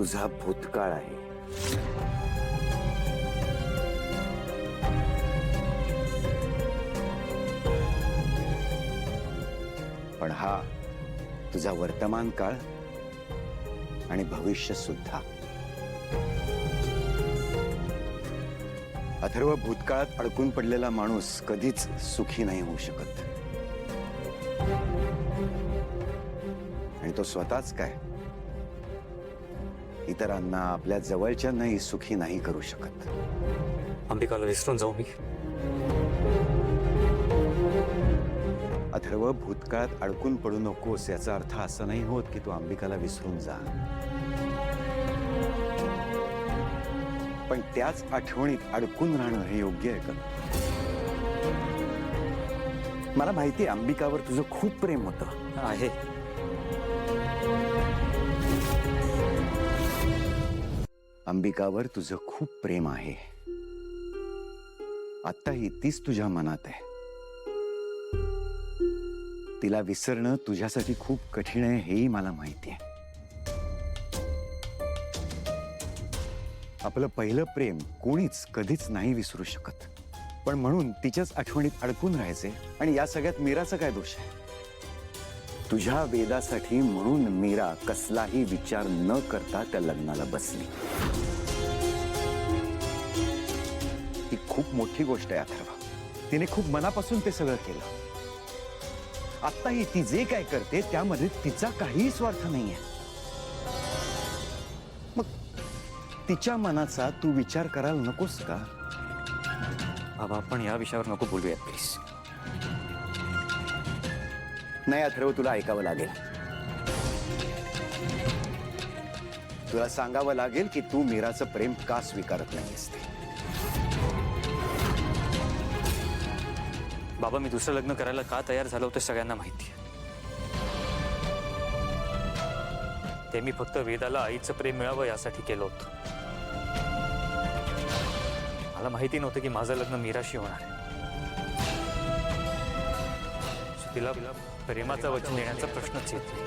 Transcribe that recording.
तुझा भूतकाळ आहे. पण हा तुझा वर्तमान काळ आणि भविष्य सुद्धा. अथर्व, भूतकाळात अडकून पडलेला माणूस कधीच सुखी नाही होऊ शकत. आणि तो स्वतःच काय, इतरांना, आपल्या जवळच्यांनाही सुखी नाही करू शकत. अंबिकाला विसरून जाऊ मी? अथर्व, भूतकाळात अडकून पडू नकोस याचा अर्थ असा नाही होत की तू अंबिकाला विसरून जा. पण त्याच आठवणीत अडकून राहणं हे योग्य आहे का? मला माहिती आहे अंबिकावर तुझं खूप प्रेम होतं. आहे. अंबिकावर तुझं खूप प्रेम आहे. आत्ताही तीच तुझ्या मनात आहे. तिला विसरणं तुझ्यासाठी खूप कठीण आहे हेही मला माहिती आहे. आपलं पहिलं प्रेम कोणीच कधीच नाही विसरू शकत. पण म्हणून तिच्याच आठवणीत अडकून राहायचे. आणि या सगळ्यात मीराचा काय दोष आहे? तुझ्या वेदासाठी म्हणून मीरा कसलाही विचार न करता त्या लग्नाला बसली. ही खूप मोठी गोष्ट आहे अथर्व. तिने खूप मनापासून ते सगळं केलं. आत्ताही ती जे काय करते त्यामध्ये तिचा काहीही स्वार्थ नाहीये. मग तिच्या मनाचा तू विचार करायला नकोस का? बाबा, आपण या विषयावर नको बोलूयात प्लीज. नाही अथर्व, तुला ऐकावं लागेल. तुला सांगावं लागेल की तू मीराचं प्रेम का स्वीकारत नाहीस ते. बाबा, मी दुसरं लग्न करायला का तयार झालो होतं सगळ्यांना माहिती आहे. ते मी फक्त वेदाला आईचं प्रेम मिळावं यासाठी केलं होतं. मला माहिती नव्हतं की माझं लग्न मीराशी होणार आहे. तिला प्रेमाचं वचन देण्याचा प्रश्नच येत नाही.